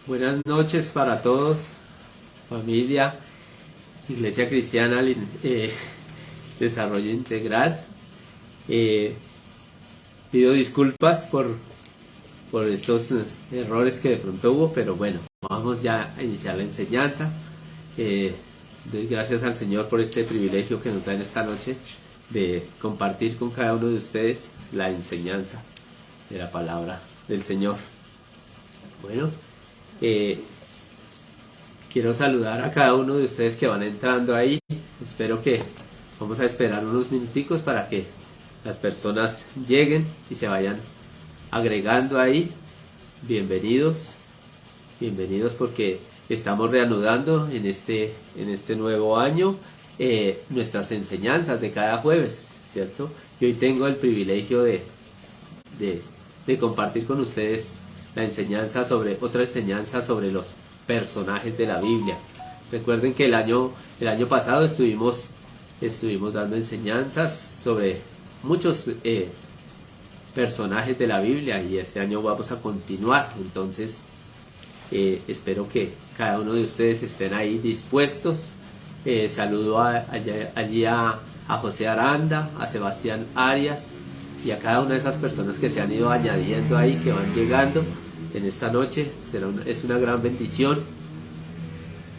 Buenas noches para todos, familia, Iglesia Cristiana Desarrollo Integral. Pido disculpas por estos errores que de pronto hubo, pero bueno, vamos ya a iniciar la enseñanza. Doy gracias al Señor por este privilegio que nos da en esta noche de compartir con cada uno de ustedes la enseñanza de la palabra del Señor. Bueno, quiero saludar a cada uno de ustedes que van entrando ahí. Vamos a esperar unos minuticos para que las personas lleguen y se vayan agregando ahí. Bienvenidos porque estamos reanudando en este nuevo año nuestras enseñanzas de cada jueves, ¿cierto? Y hoy tengo el privilegio de compartir con ustedes otra enseñanza sobre los personajes de la Biblia. Recuerden que el año pasado estuvimos dando enseñanzas sobre muchos personajes de la Biblia y este año vamos a continuar. Entonces espero que cada uno de ustedes estén ahí dispuestos. Saludo allí a José Aranda, a Sebastián Arias y a cada una de esas personas que se han ido añadiendo ahí, que van llegando en esta noche. Es una gran bendición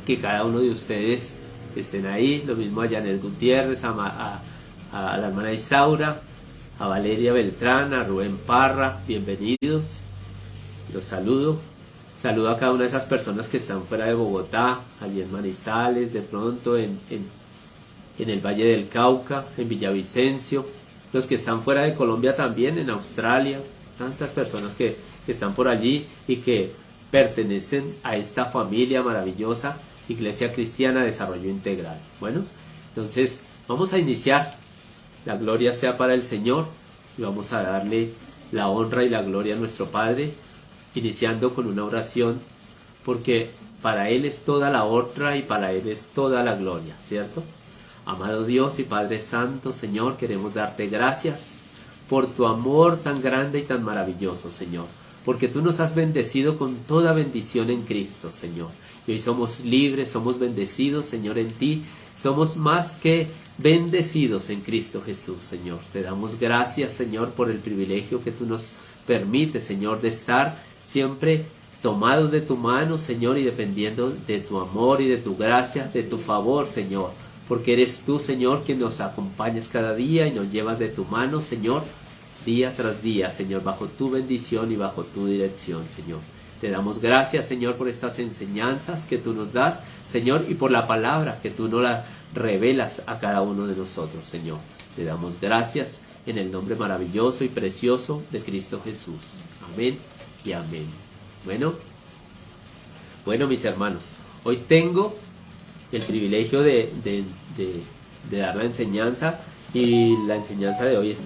que cada uno de ustedes estén ahí. Lo mismo a Janet Gutiérrez, a la hermana Isaura, a Valeria Beltrán, a Rubén Parra. Bienvenidos, los saludo. Saludo a cada una de esas personas que están fuera de Bogotá, allí en Manizales, de pronto en el Valle del Cauca, en Villavicencio, los que están fuera de Colombia también, en Australia, tantas personas que están por allí y que pertenecen a esta familia maravillosa, Iglesia Cristiana Desarrollo Integral. Bueno, entonces vamos a iniciar. La gloria sea para el Señor y vamos a darle la honra y la gloria a nuestro Padre, iniciando con una oración, porque para Él es toda la honra y para Él es toda la gloria, ¿cierto? Amado Dios y Padre Santo, Señor, queremos darte gracias por tu amor tan grande y tan maravilloso, Señor, porque tú nos has bendecido con toda bendición en Cristo, Señor. Y hoy somos libres, somos bendecidos, Señor, en ti. Somos más que bendecidos en Cristo Jesús, Señor. Te damos gracias, Señor, por el privilegio que tú nos permites, Señor, de estar siempre tomados de tu mano, Señor, y dependiendo de tu amor y de tu gracia, de tu favor, Señor. Porque eres tú, Señor, quien nos acompañas cada día y nos llevas de tu mano, Señor, día tras día, Señor, bajo tu bendición y bajo tu dirección, Señor. Te damos gracias, Señor, por estas enseñanzas que tú nos das, Señor, y por la palabra que tú nos la revelas a cada uno de nosotros, Señor. Te damos gracias en el nombre maravilloso y precioso de Cristo Jesús. Amén y amén. Bueno, mis hermanos, hoy tengo el privilegio de dar la enseñanza, y la enseñanza de hoy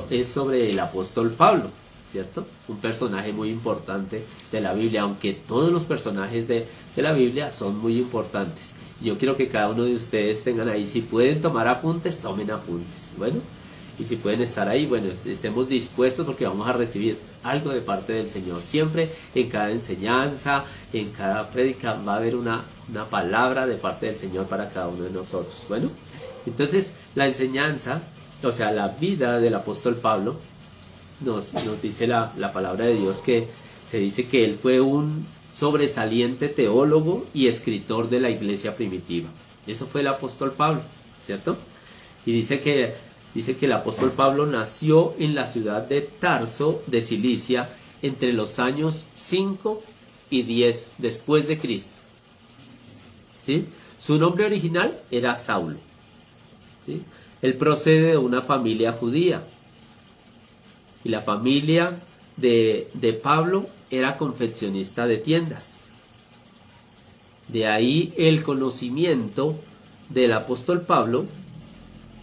es sobre el apóstol Pablo, ¿cierto? Un personaje muy importante de la Biblia, aunque todos los personajes de la Biblia son muy importantes. Yo quiero que cada uno de ustedes tengan ahí, si pueden tomar apuntes, tomen apuntes, bueno, y si pueden estar ahí, bueno, estemos dispuestos porque vamos a recibir algo de parte del Señor. Siempre en cada enseñanza, en cada prédica va a haber una palabra de parte del Señor para cada uno de nosotros. Bueno, entonces la enseñanza, o sea, la vida del apóstol Pablo, nos dice la palabra de Dios, que se dice que él fue un sobresaliente teólogo y escritor de la iglesia primitiva. Eso fue el apóstol Pablo, ¿cierto? Y dice que el apóstol Pablo nació en la ciudad de Tarso de Cilicia entre los años 5 y 10 después de Cristo, ¿sí? Su nombre original era Saulo, ¿sí? Él procede de una familia judía y la familia de Pablo era confeccionista de tiendas. De ahí el conocimiento del apóstol Pablo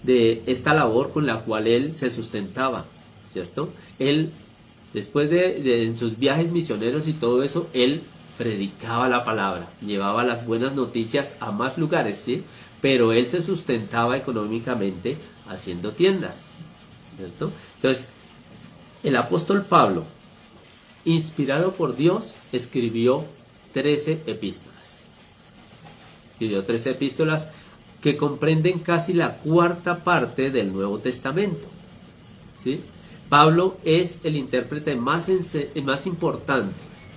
de esta labor con la cual él se sustentaba, ¿cierto? Él, después en sus viajes misioneros y todo eso, él predicaba la palabra, llevaba las buenas noticias a más lugares, ¿sí? Pero él se sustentaba económicamente haciendo tiendas, ¿cierto? Entonces, el apóstol Pablo, inspirado por Dios, escribió 13 epístolas. Escribió 13 epístolas que comprenden casi la cuarta parte del Nuevo Testamento. ¿Sí? Pablo es el intérprete más importante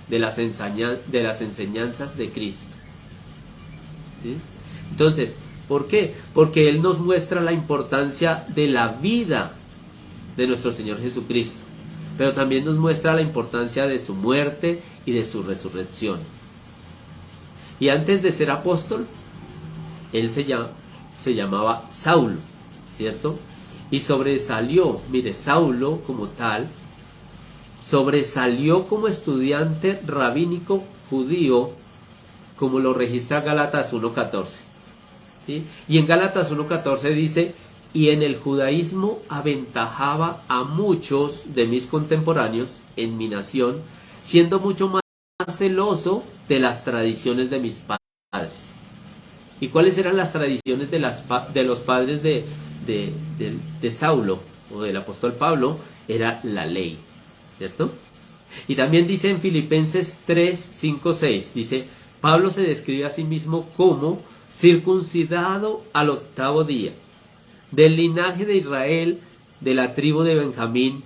de las enseñanzas de Cristo. ¿Sí? Entonces, ¿por qué? Porque él nos muestra la importancia de la vida de nuestro Señor Jesucristo, pero también nos muestra la importancia de su muerte y de su resurrección. Y antes de ser apóstol, él se llamaba Saulo, ¿cierto? Y sobresalió, mire, Saulo como tal, sobresalió como estudiante rabínico judío, como lo registra Gálatas 1:14. ¿Sí? Y en Gálatas 1:14 dice: y en el judaísmo aventajaba a muchos de mis contemporáneos en mi nación, siendo mucho más celoso de las tradiciones de mis padres. ¿Y cuáles eran las tradiciones de los padres de Saulo o del apóstol Pablo? Era la ley, ¿cierto? Y también dice en Filipenses 3:5-6, dice: Pablo se describe a sí mismo como circuncidado al 8º día, del linaje de Israel, de la tribu de Benjamín,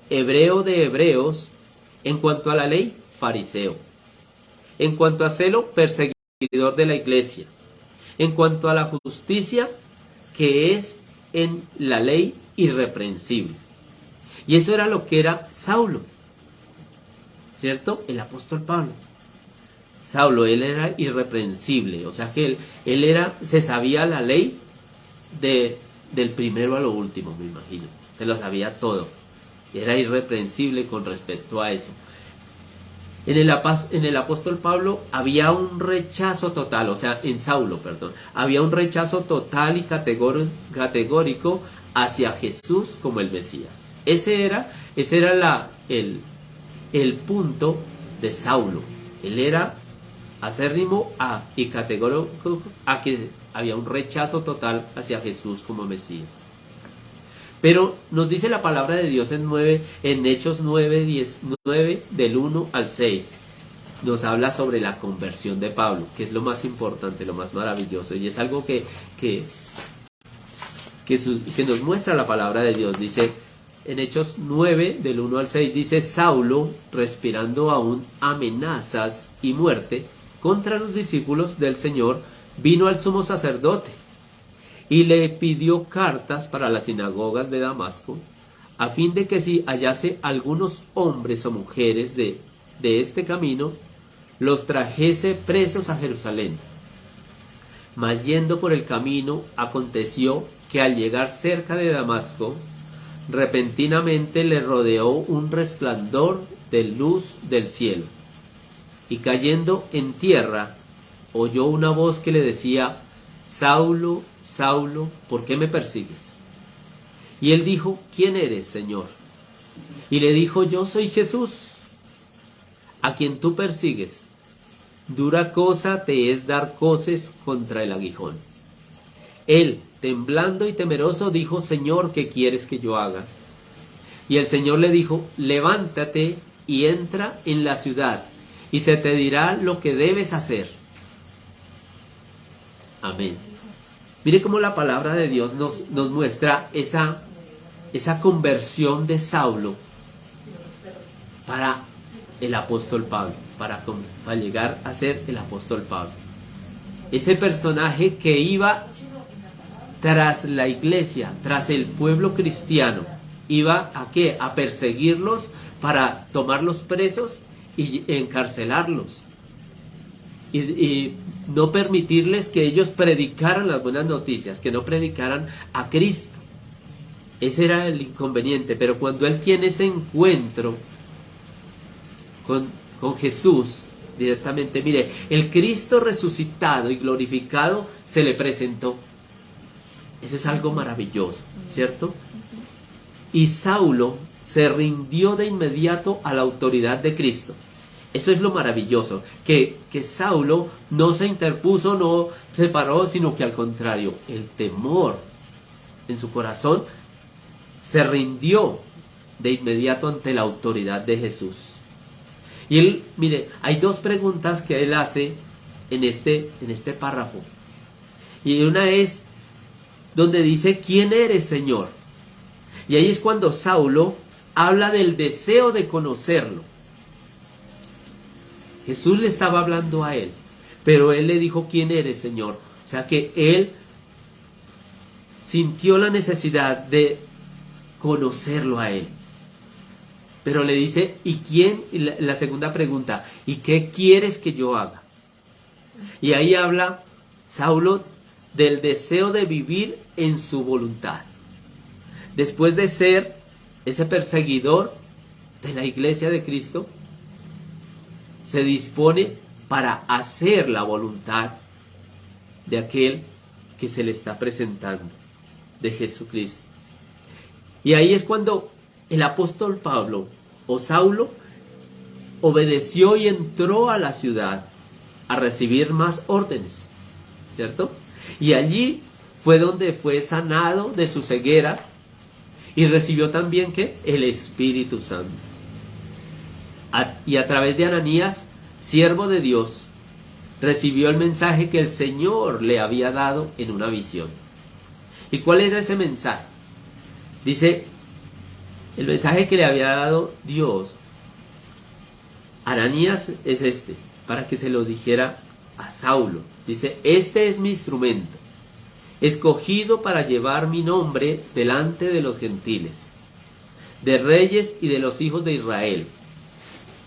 hebreo de hebreos, en cuanto a la ley, fariseo, en cuanto a celo, perseguidor de la iglesia, en cuanto a la justicia, que es en la ley, irreprensible. Y eso era lo que era Saulo, ¿cierto? El apóstol Pablo. Saulo, él era irreprensible, o sea que él se sabía la ley del primero a lo último, me imagino. Se lo sabía todo. Era irreprensible con respecto a eso. En el apóstol Pablo había un rechazo total, o sea, en Saulo, perdón, había un rechazo total y categórico hacia Jesús como el Mesías. Ese era el punto de Saulo. Él era acérrimo y categórico a que había un rechazo total hacia Jesús como Mesías. Pero nos dice la palabra de Dios en Hechos 9:19, del 1 al 6. Nos habla sobre la conversión de Pablo, que es lo más importante, lo más maravilloso. Y es algo que nos muestra la palabra de Dios. Dice en Hechos 9, del 1 al 6, dice: Saulo, respirando aún amenazas y muerte contra los discípulos del Señor, vino al sumo sacerdote y le pidió cartas para las sinagogas de Damasco, a fin de que si hallase algunos hombres o mujeres de este camino, los trajese presos a Jerusalén. Mas yendo por el camino, aconteció que al llegar cerca de Damasco, repentinamente le rodeó un resplandor de luz del cielo, y cayendo en tierra, oyó una voz que le decía: Saulo, Saulo, ¿por qué me persigues? Y él dijo: ¿quién eres, Señor? Y le dijo: yo soy Jesús, a quien tú persigues. Dura cosa te es dar coces contra el aguijón. Él, temblando y temeroso, dijo: Señor, ¿qué quieres que yo haga? Y el Señor le dijo: levántate y entra en la ciudad, y se te dirá lo que debes hacer. Amén. Mire cómo la palabra de Dios nos muestra esa conversión de Saulo para el apóstol Pablo, para llegar a ser el apóstol Pablo. Ese personaje que iba tras la iglesia, tras el pueblo cristiano, iba ¿a qué? A perseguirlos para tomarlos presos y encarcelarlos. Y no permitirles que ellos predicaran las buenas noticias, que no predicaran a Cristo. Ese era el inconveniente. Pero cuando él tiene ese encuentro con Jesús directamente, mire, el Cristo resucitado y glorificado se le presentó. Eso es algo maravilloso, ¿cierto? Y Saulo se rindió de inmediato a la autoridad de Cristo. Eso es lo maravilloso, que Saulo no se interpuso, no se paró, sino que al contrario, el temor en su corazón se rindió de inmediato ante la autoridad de Jesús. Y él, mire, hay dos preguntas que él hace en este párrafo. Y una es donde dice, ¿quién eres, Señor? Y ahí es cuando Saulo habla del deseo de conocerlo. Jesús le estaba hablando a él, pero él le dijo, ¿quién eres, Señor? O sea que él sintió la necesidad de conocerlo a él. Pero le dice, ¿y quién? Y la segunda pregunta, ¿y qué quieres que yo haga? Y ahí habla Saulo del deseo de vivir en su voluntad. Después de ser ese perseguidor de la iglesia de Cristo, se dispone para hacer la voluntad de aquel que se le está presentando, de Jesucristo. Y ahí es cuando el apóstol Pablo o Saulo obedeció y entró a la ciudad a recibir más órdenes, ¿cierto? Y allí fue donde fue sanado de su ceguera y recibió también ¿qué? El Espíritu Santo. Y a través de Ananías, siervo de Dios, recibió el mensaje que el Señor le había dado en una visión. ¿Y cuál era ese mensaje? Dice, el mensaje que le había dado Dios, Ananías, es este, para que se lo dijera a Saulo. Dice, este es mi instrumento, escogido para llevar mi nombre delante de los gentiles, de reyes y de los hijos de Israel.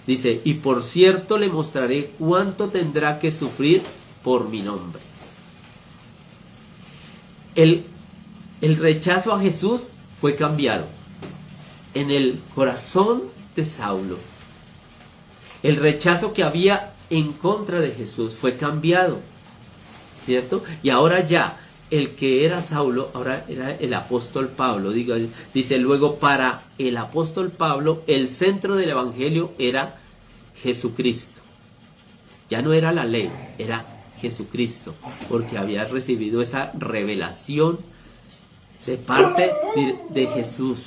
Dice, y por cierto le mostraré cuánto tendrá que sufrir por mi nombre. El rechazo a Jesús fue cambiado en el corazón de Saulo. El rechazo que había en contra de Jesús fue cambiado, ¿cierto? Y ahora ya, el que era Saulo, ahora era el apóstol Pablo. Dice luego, para el apóstol Pablo, el centro del evangelio era Jesucristo. Ya no era la ley, era Jesucristo, porque había recibido esa revelación de parte de Jesús.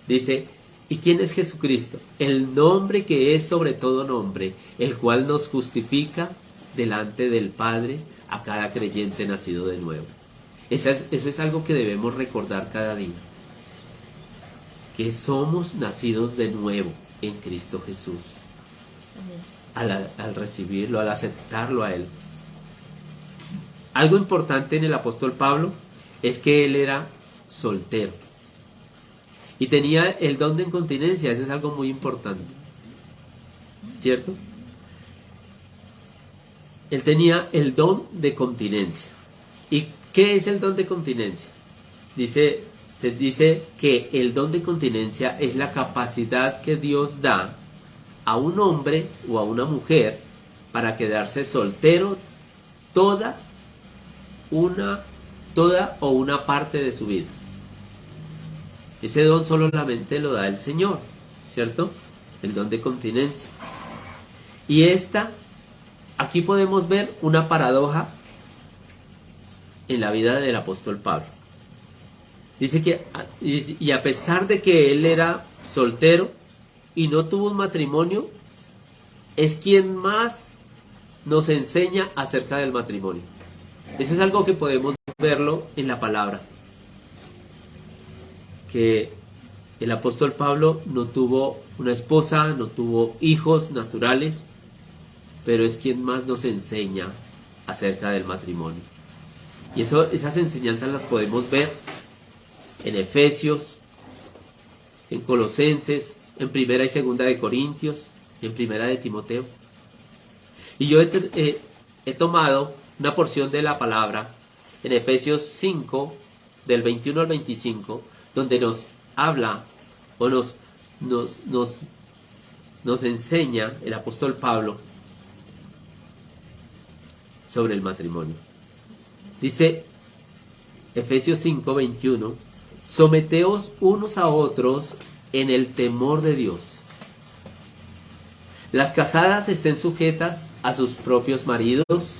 Dice, ¿y quién es Jesucristo? El nombre que es sobre todo nombre, el cual nos justifica delante del Padre a cada creyente nacido de nuevo. Eso es algo que debemos recordar cada día. Que somos nacidos de nuevo en Cristo Jesús. Al recibirlo, al aceptarlo a Él. Algo importante en el apóstol Pablo es que él era soltero. Y tenía el don de incontinencia, eso es algo muy importante. ¿Cierto? Él tenía el don de continencia. ¿Y qué es el don de continencia? Se dice que el don de continencia es la capacidad que Dios da a un hombre o a una mujer para quedarse soltero toda o una parte de su vida. Ese don solamente lo da el Señor, ¿cierto? El don de continencia. Y aquí podemos ver una paradoja en la vida del apóstol Pablo. Dice que, y a pesar de que él era soltero y no tuvo un matrimonio, es quien más nos enseña acerca del matrimonio. Eso es algo que podemos verlo en la palabra. Que el apóstol Pablo no tuvo una esposa, no tuvo hijos naturales, pero es quien más nos enseña acerca del matrimonio. Y esas enseñanzas las podemos ver en Efesios, en Colosenses, en Primera y Segunda de Corintios, en Primera de Timoteo. Y yo he tomado una porción de la palabra en Efesios 5, del 21 al 25, donde nos habla o nos enseña el apóstol Pablo sobre el matrimonio. Dice Efesios 5, 21, someteos unos a otros en el temor de Dios. Las casadas estén sujetas a sus propios maridos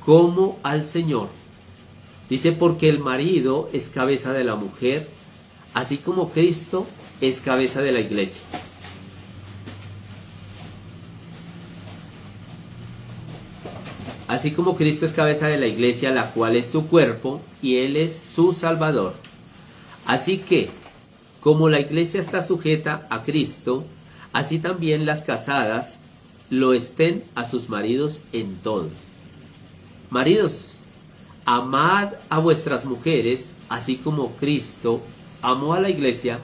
como al Señor. Dice, porque el marido es cabeza de la mujer, así como Cristo es cabeza de la iglesia. así como Cristo es cabeza de la iglesia, la cual es su cuerpo, y Él es su Salvador. Así que, como la iglesia está sujeta a Cristo, así también las casadas lo estén a sus maridos en todo. Maridos, amad a vuestras mujeres, así como Cristo amó a la iglesia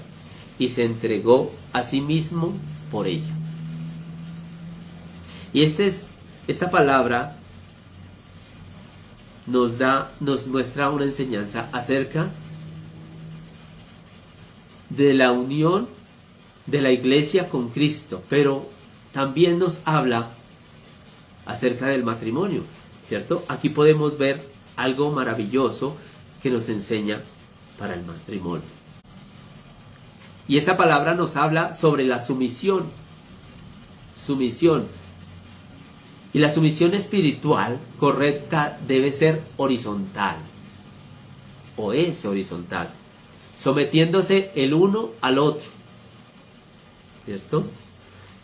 y se entregó a sí mismo por ella. Y esta palabra nos muestra una enseñanza acerca de la unión de la iglesia con Cristo, pero también nos habla acerca del matrimonio, ¿cierto? Aquí podemos ver algo maravilloso que nos enseña para el matrimonio. Y esta palabra nos habla sobre la sumisión. Sumisión. Y la sumisión espiritual correcta debe ser horizontal. O es horizontal. Sometiéndose el uno al otro. ¿Cierto?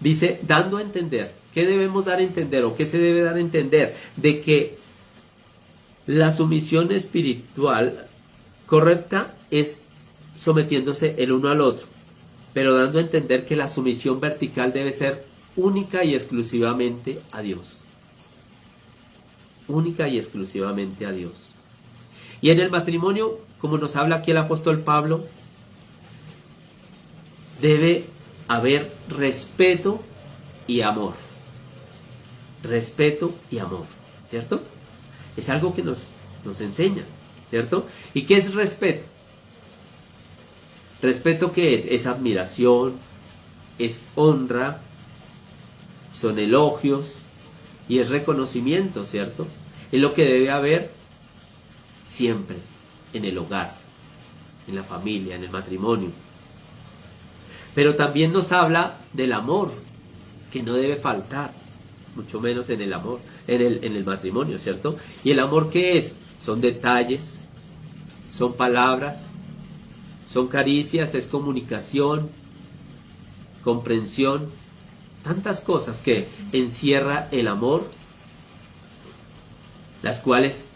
Dice, dando a entender. ¿Qué debemos dar a entender? ¿O qué se debe dar a entender? De que la sumisión espiritual correcta es sometiéndose el uno al otro. Pero dando a entender que la sumisión vertical debe ser única y exclusivamente a Dios. Única y exclusivamente a Dios. Y en el matrimonio, como nos habla aquí el apóstol Pablo, debe haber respeto y amor. Respeto y amor, ¿cierto? Es algo que nos enseña, ¿cierto? ¿Y qué es respeto? ¿Respeto qué es? Es admiración, es honra, son elogios y es reconocimiento, ¿cierto? Es lo que debe haber siempre en el hogar, en la familia, en el matrimonio. Pero también nos habla del amor, que no debe faltar, mucho menos en el amor, en el matrimonio, ¿cierto? ¿Y el amor qué es? Son detalles, son palabras, son caricias, es comunicación, comprensión, tantas cosas que encierra el amor, las cuales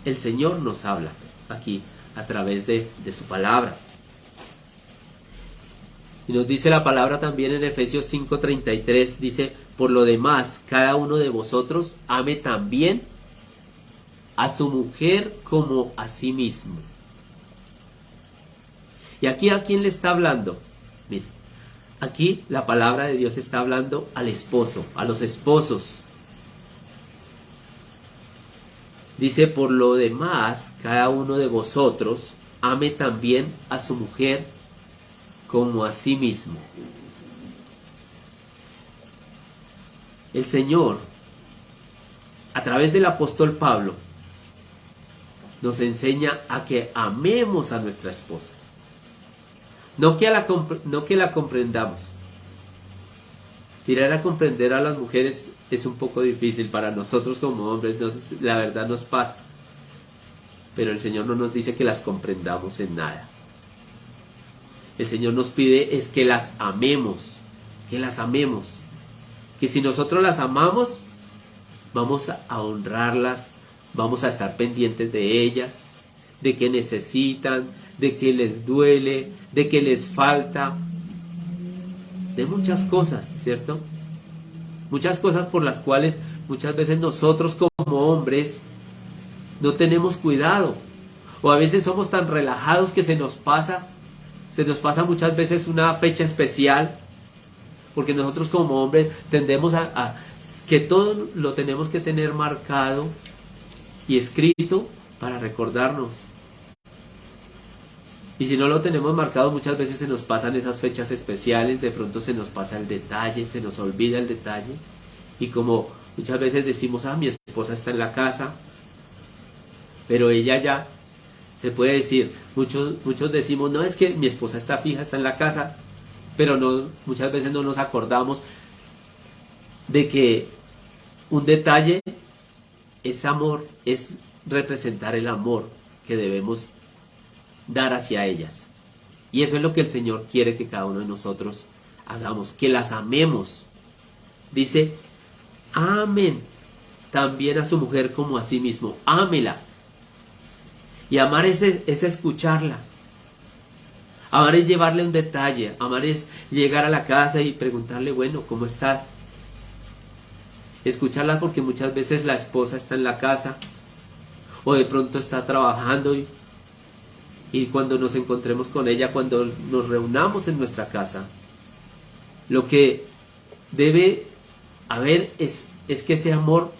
el Señor nos habla aquí a través de su palabra. Y nos dice la palabra también en Efesios 5:33, dice, por lo demás, cada uno de vosotros ame también a su mujer como a sí mismo. Y aquí, ¿a quién le está hablando? Mire, aquí la palabra de Dios está hablando al esposo, a los esposos. Dice, por lo demás, cada uno de vosotros ame también a su mujer como a sí mismo. El Señor, a través del apóstol Pablo, nos enseña a que amemos a nuestra esposa. No que la comprendamos. Tirar a comprender a las mujeres es un poco difícil para nosotros como hombres, la verdad nos pasa. Pero el Señor no nos dice que las comprendamos en nada. El Señor nos pide es que las amemos, que si nosotros las amamos, vamos a honrarlas, vamos a estar pendientes de ellas, de que necesitan, de que les duele, de que les falta, de muchas cosas, ¿cierto? Muchas cosas por las cuales muchas veces nosotros como hombres no tenemos cuidado, o a veces somos tan relajados que se nos pasa muchas veces una fecha especial, porque nosotros como hombres tendemos a que todo lo tenemos que tener marcado y escrito para recordarnos. Y si no lo tenemos marcado, muchas veces se nos pasan esas fechas especiales, de pronto se nos pasa el detalle, se nos olvida el detalle. Y como muchas veces decimos, mi esposa está en la casa, pero ella ya, se puede decir, muchos decimos, no, es que mi esposa está fija, está en la casa, pero muchas veces no nos acordamos de que un detalle es amor, es representar el amor que debemos dar hacia ellas. Y eso es lo que el Señor quiere que cada uno de nosotros hagamos, que las amemos. Dice, amen también a su mujer como a sí mismo. Ámela. Y amar es escucharla. Amar es llevarle un detalle. Amar es llegar a la casa y preguntarle, bueno, ¿cómo estás? Escucharla, porque muchas veces la esposa está en la casa o de pronto está trabajando y cuando nos encontremos con ella, cuando nos reunamos en nuestra casa, lo que debe haber es que ese amor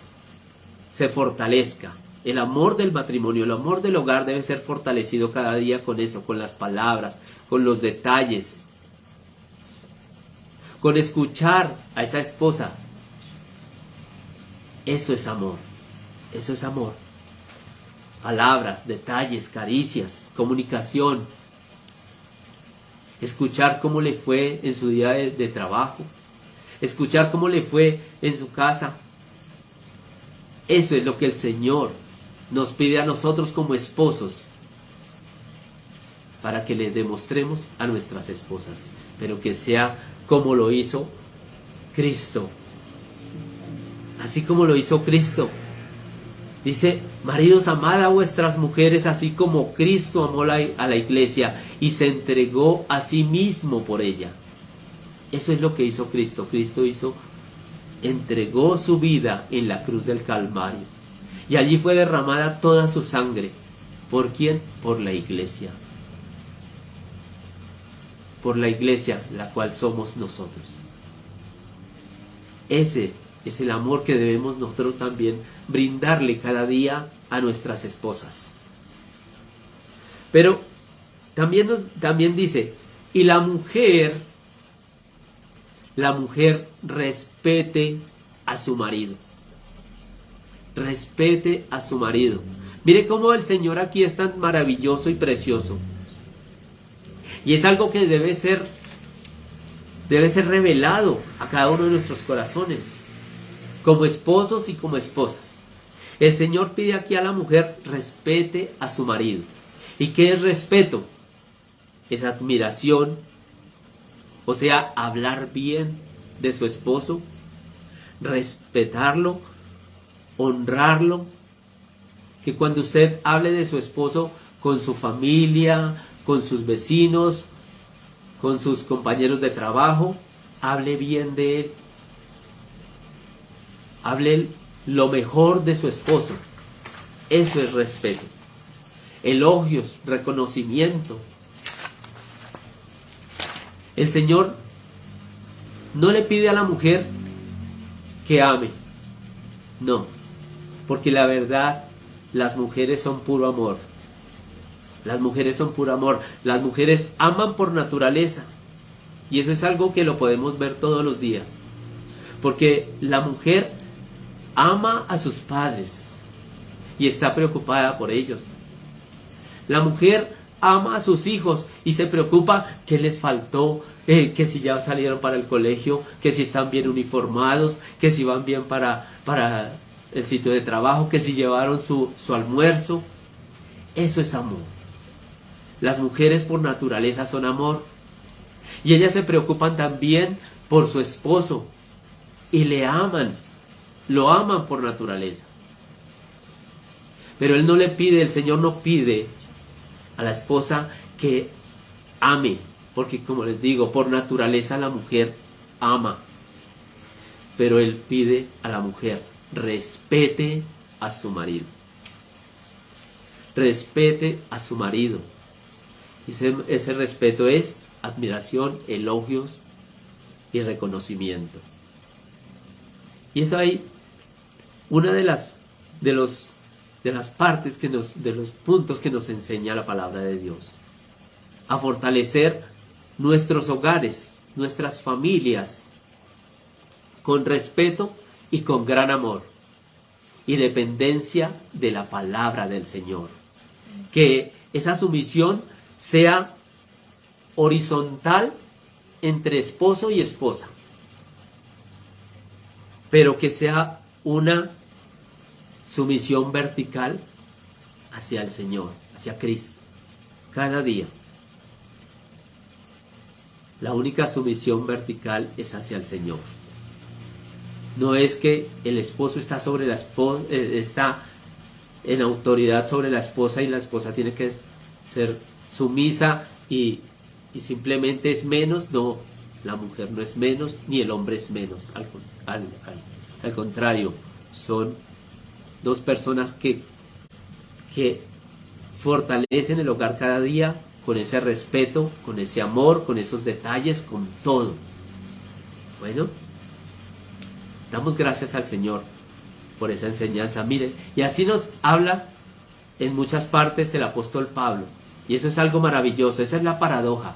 se fortalezca. El amor del matrimonio, el amor del hogar debe ser fortalecido cada día con eso, con las palabras, con los detalles, con escuchar a esa esposa. Eso es amor, eso es amor. Palabras, detalles, caricias, comunicación. Escuchar cómo le fue en su día de trabajo. Escuchar cómo le fue en su casa. Eso es lo que el Señor nos pide a nosotros como esposos, para que le demostremos a nuestras esposas, pero que sea como lo hizo Cristo. Así como lo hizo Cristo. Dice, maridos, amad a vuestras mujeres así como Cristo amó a la iglesia y se entregó a sí mismo por ella. Eso es lo que hizo Cristo. Cristo entregó su vida en la cruz del Calvario. Y allí fue derramada toda su sangre. ¿Por quién? Por la iglesia. Por la iglesia, la cual somos nosotros. Ese es el amor que debemos nosotros también brindarle cada día a nuestras esposas. Pero también dice, y la mujer respete a su marido. Respete a su marido. Mire cómo el Señor aquí es tan maravilloso y precioso. Y es algo que debe ser revelado a cada uno de nuestros corazones, como esposos y como esposas. El Señor pide aquí a la mujer, respete a su marido. ¿Y qué es respeto? Es admiración, o sea, hablar bien de su esposo, respetarlo, honrarlo. Que cuando usted hable de su esposo con su familia, con sus vecinos, con sus compañeros de trabajo, hable bien de él. Hable lo mejor de su esposo. Eso es respeto. Elogios, reconocimiento. El Señor no le pide a la mujer que ame. No, porque la verdad, las mujeres son puro amor. Las mujeres son puro amor. Las mujeres aman por naturaleza. Y eso es algo que lo podemos ver todos los días. Porque la mujer ama a sus padres y está preocupada por ellos. La mujer ama a sus hijos y se preocupa qué les faltó, que si ya salieron para el colegio, que si están bien uniformados, que si van bien para el sitio de trabajo, que si llevaron su almuerzo. Eso es amor. Las mujeres por naturaleza son amor. Y ellas se preocupan también por su esposo y le aman. Lo aman por naturaleza. Pero el Señor no pide a la esposa que ame, porque como les digo, por naturaleza la mujer ama. Pero Él pide a la mujer, respete a su marido. Respete a su marido. Ese respeto es admiración, elogios y reconocimiento. Y es ahí una de las partes de los puntos que nos enseña la palabra de Dios. A fortalecer nuestros hogares, nuestras familias, con respeto y con gran amor y dependencia de la palabra del Señor. Que esa sumisión sea horizontal entre esposo y esposa, pero que sea una sumisión vertical hacia el Señor, hacia Cristo, cada día. La única sumisión vertical es hacia el Señor. No es que el esposo está sobre la esposa, está en autoridad sobre la esposa y la esposa tiene que ser sumisa y simplemente es menos. No, la mujer no es menos ni el hombre es menos. Al contrario, son dos personas que fortalecen el hogar cada día con ese respeto, con ese amor, con esos detalles, con todo. Bueno, damos gracias al Señor por esa enseñanza. Miren, y así nos habla en muchas partes el apóstol Pablo. Y eso es algo maravilloso. Esa es la paradoja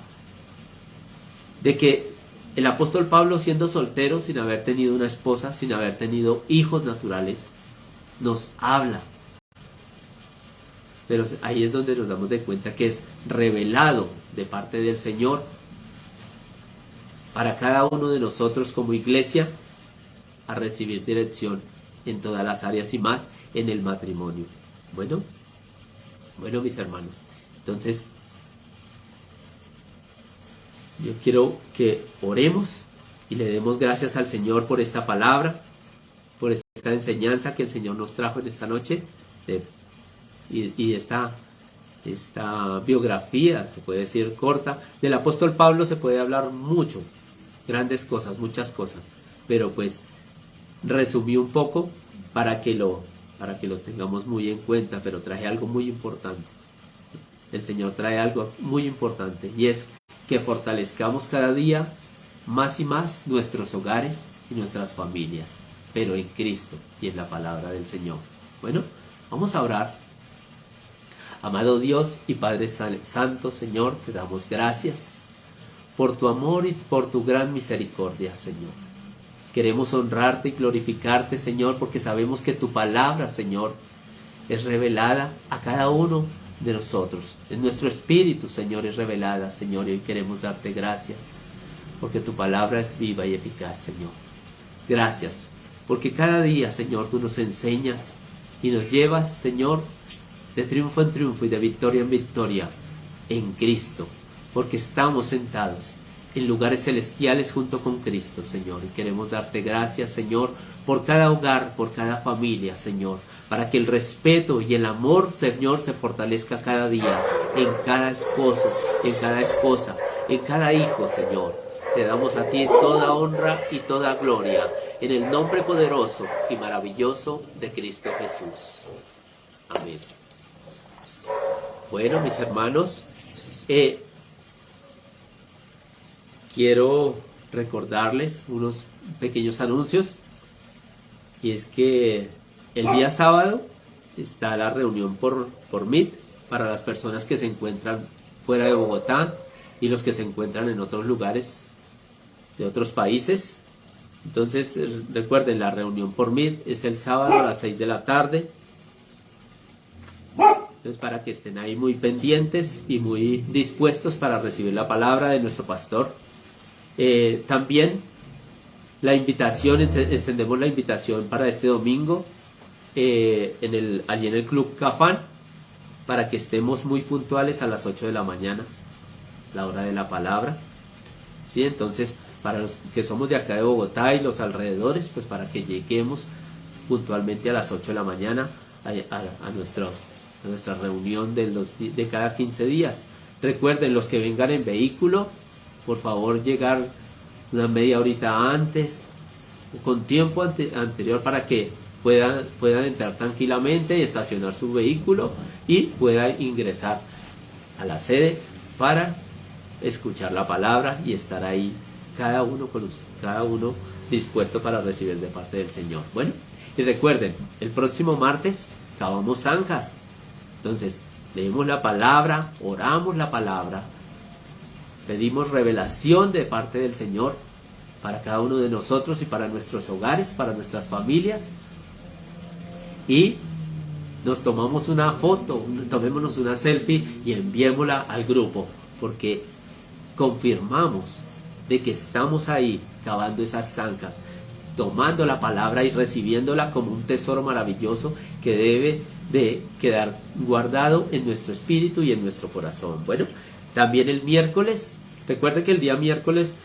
de que el apóstol Pablo, siendo soltero, sin haber tenido una esposa, sin haber tenido hijos naturales, nos habla. Pero ahí es donde nos damos de cuenta que es revelado de parte del Señor para cada uno de nosotros como iglesia a recibir dirección en todas las áreas y más en el matrimonio. Bueno, mis hermanos, entonces yo quiero que oremos y le demos gracias al Señor por esta palabra, por esta enseñanza que el Señor nos trajo en esta noche, y esta biografía, se puede decir corta, del apóstol Pablo. Se puede hablar mucho, grandes cosas, muchas cosas, pero pues resumí un poco para que lo tengamos muy en cuenta, pero traje algo muy importante. El Señor trae algo muy importante, y es que fortalezcamos cada día más y más nuestros hogares y nuestras familias, pero en Cristo y en la palabra del Señor. Bueno, vamos a orar. Amado Dios y Padre Santo, Señor, te damos gracias por tu amor y por tu gran misericordia, Señor. Queremos honrarte y glorificarte, Señor, porque sabemos que tu palabra, Señor, es revelada a cada uno de nosotros. En nuestro espíritu, Señor, es revelada, Señor, y hoy queremos darte gracias, porque tu palabra es viva y eficaz, Señor. Gracias, porque cada día, Señor, tú nos enseñas y nos llevas, Señor, de triunfo en triunfo y de victoria en victoria en Cristo, porque estamos sentados en lugares celestiales junto con Cristo, Señor, y queremos darte gracias, Señor, por cada hogar, por cada familia, Señor, para que el respeto y el amor, Señor, se fortalezca cada día en cada esposo, en cada esposa, en cada hijo, Señor. Te damos a ti toda honra y toda gloria, en el nombre poderoso y maravilloso de Cristo Jesús. Amén. Bueno, mis hermanos, quiero recordarles unos pequeños anuncios, y es que el día sábado está la reunión por Meet para las personas que se encuentran fuera de Bogotá y los que se encuentran en otros lugares de otros países. Entonces recuerden, la reunión por Meet es el sábado a las 6 de la tarde. Entonces, para que estén ahí muy pendientes y muy dispuestos para recibir la palabra de nuestro pastor. También la invitación, extendemos la invitación para este domingo allí en el Club Cafán, para que estemos muy puntuales a las 8 de la mañana, la hora de la palabra. ¿Sí? Entonces, para los que somos de acá de Bogotá y los alrededores, pues para que lleguemos puntualmente a las 8 de la mañana a nuestra reunión de cada 15 días. Recuerden, los que vengan en vehículo, por favor llegar una media horita antes, con tiempo anterior, para que puedan entrar tranquilamente y estacionar su vehículo y puedan ingresar a la sede para escuchar la palabra y estar ahí cada uno dispuesto para recibir de parte del Señor. Bueno, y recuerden, el próximo martes cavamos zanjas. Entonces, leemos la palabra, oramos la palabra, pedimos revelación de parte del Señor para cada uno de nosotros y para nuestros hogares, para nuestras familias. Y nos tomamos una foto, tomémonos una selfie y enviémosla al grupo, porque confirmamos de que estamos ahí cavando esas zanjas, tomando la palabra y recibiéndola como un tesoro maravilloso que debe de quedar guardado en nuestro espíritu y en nuestro corazón. Bueno, también el miércoles, recuerde que el día miércoles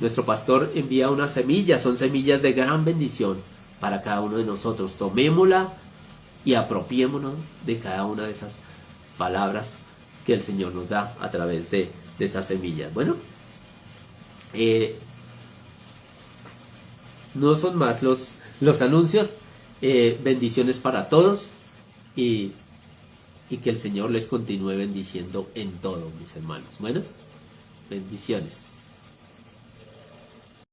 nuestro pastor envía unas semillas, son semillas de gran bendición para cada uno de nosotros. Tomémosla y apropiémonos de cada una de esas palabras que el Señor nos da a través de esas semillas. Bueno, no son más los anuncios. Bendiciones para todos y que el Señor les continúe bendiciendo en todo, mis hermanos. Bueno, bendiciones.